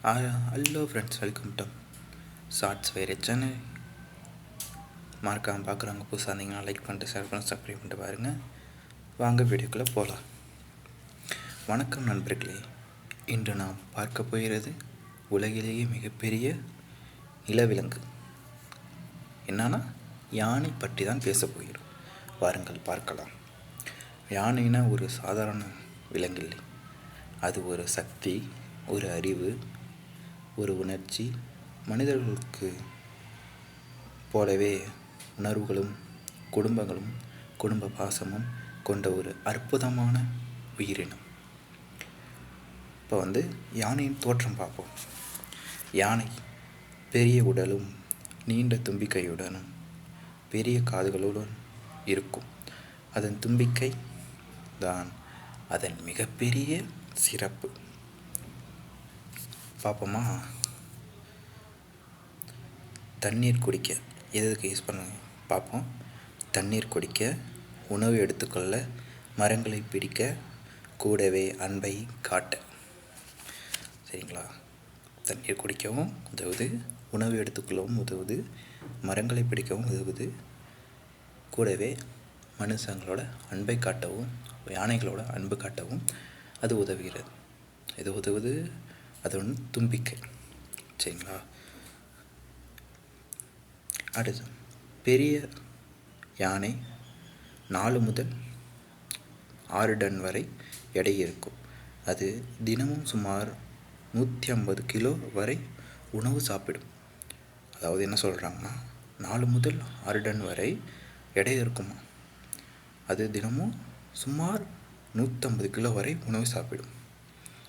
Hello friends, welcome to shorts வேறு channel. மறக்காமல் பார்க்குறவங்க புதுசாக இருந்தீங்கன்னா லைக் பண்ணிட்டு, ஷேர் பண்ணி, சப்ஸ்கிரைப் பண்ணிட்டு பாருங்கள். வாங்க வீடியோக்குள்ளே போகலாம். வணக்கம் நண்பர்களே. இன்று நாம் பார்க்க போகிறது உலகிலேயே மிகப்பெரிய நிலவிலங்கு என்னன்னா யானை பற்றி தான் பேச போகிறோம். வாருங்கள் பார்க்கலாம். யானைனா ஒரு சாதாரண விலங்கில்லை. அது ஒரு சக்தி, ஒரு அறிவு, ஒரு உணர்ச்சி. மனிதர்களுக்கு போலவே உணர்வுகளும் குடும்பங்களும் குடும்ப பாசமும் கொண்ட ஒரு அற்புதமான உயிரினம். இப்போ யானையின் தோற்றம் பார்ப்போம். யானை பெரிய உடலும் நீண்ட தும்பிக்கையுடனும் பெரிய காதுகளுடன் இருக்கும். அதன் தும்பிக்கை தான் அதன் மிகப்பெரிய சிறப்பு. பார்ப்போமா? தண்ணீர் குடிக்க எதுக்கு யூஸ் பண்ணுங்க பார்ப்போம். தண்ணீர் குடிக்க, உணவு எடுத்துக்கொள்ள, மரங்களை பிடிக்க, கூடவே அன்பை காட்ட. சரிங்களா? தண்ணீர் குடிக்கவும் உதவுது, உணவு எடுத்துக்கொள்ளவும் உதவுது, மரங்களை பிடிக்கவும் உதவுது, கூடவே மனுஷங்களோட அன்பை காட்டவும், யானைகளோட அன்பு காட்டவும் அது உதவுகிறது. இது உதவுது. அது தும்பிக்கை. சரிங்களா? அடுத்து பெரிய யானை 4 முதல் 6 டன் வரை எடை இருக்கும். அது தினமும் சுமார் 150 கிலோ வரை உணவு சாப்பிடும். அதாவது என்ன சொல்கிறாங்கன்னா, 4 முதல் 6 டன் வரை எடை இருக்குமா. அது தினமும் சுமார் 150 கிலோ வரை உணவு சாப்பிடும்.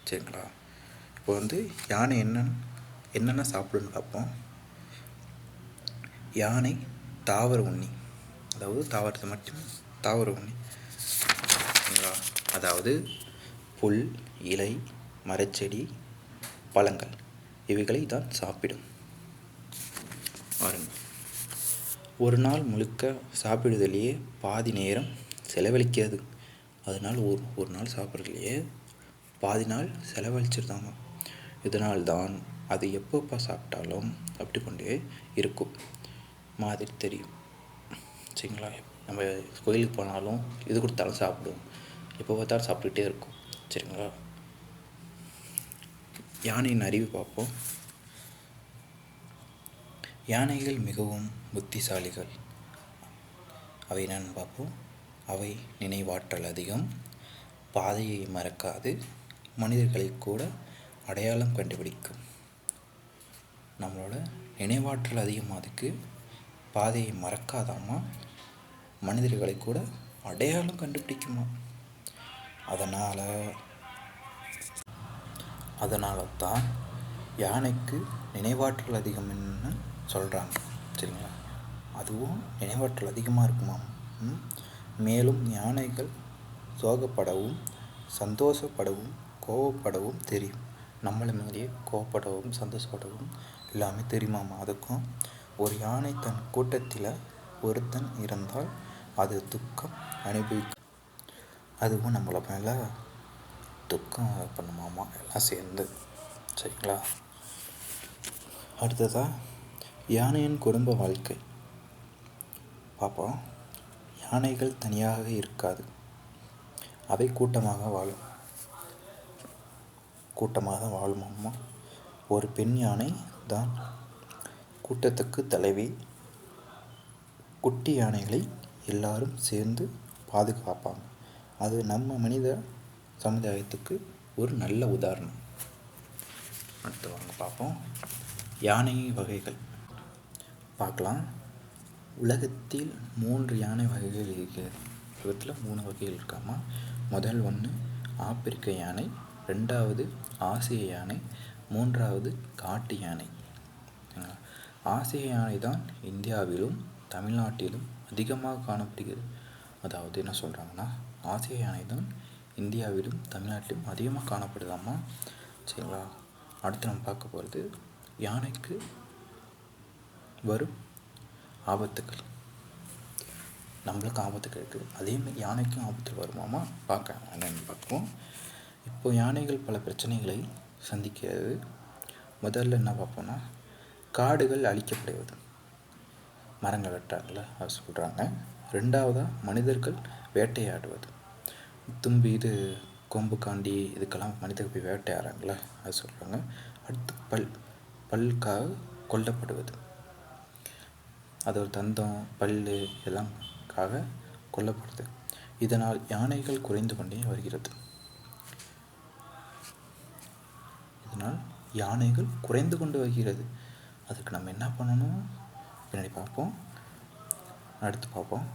சரிங்களா? இப்போ யானை என்னென்ன சாப்பிடுன்னு பார்ப்போம். யானை தாவர உண்ணி, அதாவது தாவரத்தை மட்டும் தாவர உண்ணி. சரிங்களா? அதாவது புல், இலை, மரச்செடி, பழங்கள் இவைகளை தான் சாப்பிடும். பாருங்கள், ஒரு நாள் முழுக்க சாப்பிடுவதிலேயே பாதி நேரம் செலவழிக்காது. அதனால் ஒரு நாள் சாப்பிட்றதுலையே பாதி நாள் செலவழிச்சிருந்தாங்க. இதனால்தான் அது எப்பப்போ சாப்பிட்டாலும் சாப்பிட்டு கொண்டே இருக்கும் மாதிரி தெரியும். சரிங்களா? நம்ம கோயிலுக்கு போனாலும் எது கொடுத்தாலும் சாப்பிடுவோம். எப்போ பார்த்தாலும் சாப்பிட்டுக்கிட்டே இருக்கும். சரிங்களா? யானையின் அறிவு பார்ப்போம். யானைகள் மிகவும் புத்திசாலிகள். அவை என்னன்னு பார்ப்போம். அவை நினைவாற்றல் அதிகம், பாதையை மறக்காது, மனிதர்களை கூட அடையாளம் கண்டுபிடிக்கும். நம்மளோட நினைவாற்றல் அதிகமாதுக்கு, பாதையை மறக்காதாமா, மனிதர்களை கூட அடையாளம் கண்டுபிடிக்குமா. அதனால தான் யானைக்கு நினைவாற்றல் அதிகம்னு சொல்கிறாங்க. சரிங்களா? அதுவும் நினைவாற்றல் அதிகமாக இருக்குமாம். மேலும் யானைகள் சோகப்படவும், சந்தோஷப்படவும், கோவப்படவும் தெரியும். நம்மளை மாதிரியே கோவப்படவும், சந்தோஷப்படவும் எல்லாமே தெரியுமாமா அதுக்கும். ஒரு யானை தன் கூட்டத்தில் ஒருத்தன் இருந்தால் அது துக்கம் அனுபவிக்கும். அதுவும் நம்மளை மேலே துக்கம் பண்ணுமாமா, எல்லாம் சேர்ந்து. சரிங்களா? அடுத்ததாக யானையின் குடும்ப வாழ்க்கை பார்ப்போம். யானைகள் தனியாக இருக்காது. அவை கூட்டமாக வாழுமாமா. ஒரு பெண் யானை தான் கூட்டத்துக்கு தலைவி. குட்டி யானைகளை எல்லாரும் சேர்ந்து பாதுகாப்பாங்க. அது நம்ம மனித சமுதாயத்துக்கு ஒரு நல்ல உதாரணம். அடுத்து வாங்க பார்ப்போம். யானை வகைகள் பார்க்கலாம். உலகத்தில் 3 யானை வகைகள் இருக்கிறது. உலகத்தில் 3 வகைகள் இருக்காமா. முதல் ஒன்று ஆப்பிரிக்க யானை, 2வது ஆசிய யானை, 3வது காட்டு யானை. ஆசிய யானை தான் இந்தியாவிலும் தமிழ்நாட்டிலும் அதிகமாக காணப்படுகிறது. அதாவது என்ன சொல்கிறாங்கன்னா, ஆசிய யானை தான் இந்தியாவிலும் தமிழ்நாட்டிலும் அதிகமாக காணப்படுதாமா. சரிங்களா? அடுத்து நம்ம பார்க்க போகிறது யானைக்கு வரும் ஆபத்துக்கள். நம்மளுக்கு ஆபத்துக்கள் இருக்குது, அதேமாதிரி யானைக்கும் ஆபத்து வருமாமா. என்னென்னு பார்ப்போம். இப்போது யானைகள் பல பிரச்சனைகளை சந்திக்கிறது. முதல்ல என்ன பார்ப்போம்னா, காடுகள் அழிக்கப்படுவது, மரங்கள் வெட்டுறாங்கள அது சொல்கிறாங்க. ரெண்டாவதாக மனிதர்கள் வேட்டையாடுவது, தும்பி இது கொம்பு காண்டி இதுக்கெல்லாம் மனிதர்கள் போய் வேட்டையாடுறாங்கள அது சொல்கிறாங்க. அடுத்து பல்லுக்காக கொல்லப்படுவது, அதோட தந்தம் பல் எல்லாம்காக கொல்லப்படுது. இதனால் யானைகள் குறைந்து கொண்டே வருகிறது. அதுக்கு நம்ம என்ன பண்ணணும் பின்னாடி பார்ப்போம். அடுத்து பார்ப்போம்.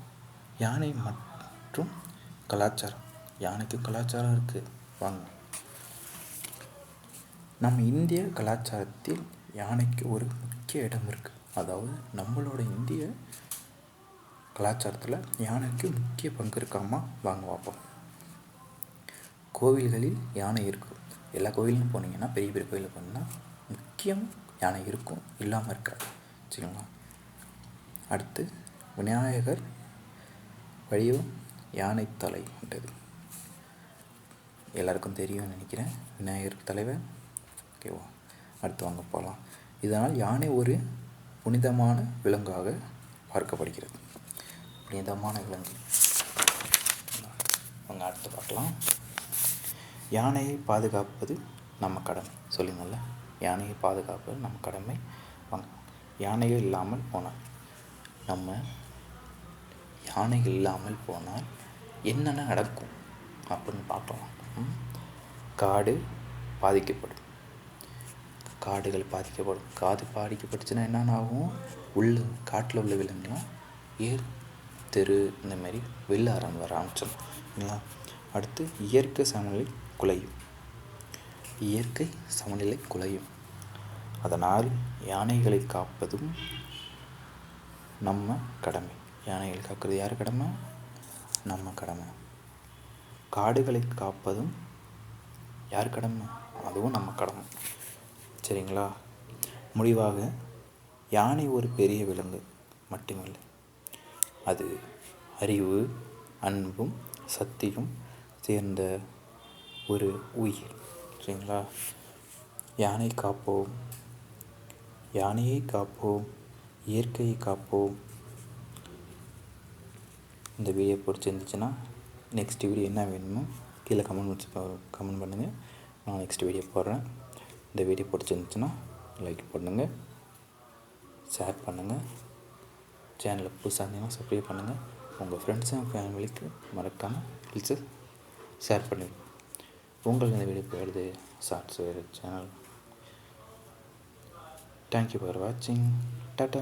யானை மற்றும் கலாச்சாரம். யானைக்கும் கலாச்சாரம் இருக்குது, வாங்க. நம்ம இந்திய கலாச்சாரத்தில் யானைக்கு ஒரு முக்கிய இடம் இருக்குது. அதாவது நம்மளோட இந்திய கலாச்சாரத்தில் யானைக்கு முக்கிய பங்கு இருக்காமா, வாங்க பார்ப்போம். கோவில்களில் யானை இருக்கும். எல்லா கோவிலும் போனீங்கன்னா, பெரிய பெரிய கோயிலில் போனீங்கன்னா முக்கியம் யானை இருக்கும், இல்லாமல் இருக்காது, சரிங்களா. அடுத்து விநாயகர் வடிவம் யானை தலை உண்டது, எல்லாருக்கும் தெரியும்னு நினைக்கிறேன், விநாயகர் தலைவர். ஓகேவா, அடுத்து வாங்க போகலாம். இதனால் யானை ஒரு புனிதமான விலங்காக பார்க்கப்படுகிறது. புனிதமான விலங்கு. அவங்க அடுத்து பார்க்கலாம். யானையை பாதுகாப்பது நம்ம கடமை. சொல்லுங்கள்ல, யானையை பாதுகாப்பது நம்ம கடமை. வாங்க. யானைகள் இல்லாமல் போனால் என்னென்ன நடக்கும் அப்படின்னு பார்க்கலாம். காடு பாதிக்கப்படும். காடுகள் பாதிக்கப்படும். காடு பாதிக்கப்பட்டுச்சுன்னா என்னென்ன ஆகும்? காட்டில் உள்ள விலங்குலாம் தெரு இந்த மாதிரி வெளில வர ஆரம்பிச்சிடும். அடுத்து இயற்கை சமநிலை குலையும். அதனால் யானைகளை காப்பதும் நம்ம கடமை. யானைகளை காக்கிறது யார் கடமை? நம்ம கடமை. காடுகளை காப்பதும் யார் கடமை? அதுவும் நம்ம கடமை, சரிங்களா. முடிவாக, யானை ஒரு பெரிய விலங்கு மட்டுமில்லை, அது அறிவு, அன்பும் சக்தியும் சேர்ந்த ஒரு உயிர், சரிங்களா. யானையை காப்போம், இயற்கையை காப்போம். இந்த வீடியோ பிடிச்சிருந்துச்சுன்னா நெக்ஸ்ட் வீடியோ என்ன வேணுமோ கீழே கமெண்ட் பண்ணுங்கள். நான் நெக்ஸ்ட் வீடியோ போடுறேன். இந்த வீடியோ பிடிச்சிருந்துச்சுன்னா லைக் பண்ணுங்கள், ஷேர் பண்ணுங்கள். சேனலை புதுசாக இருந்தீங்கன்னா சப்ஸ்கிரைப் பண்ணுங்கள். உங்கள் ஃப்ரெண்ட்ஸ் அண்ட் ஃபேமிலிக்கு மறக்காமல் ஷேர் பண்ணுங்கள். உங்களுக்கு இந்த வீடியோ போயிடுது ஷார்ட்ஸ் சேனல். தேங்க்யூ ஃபார் வாட்சிங். டாட்டா.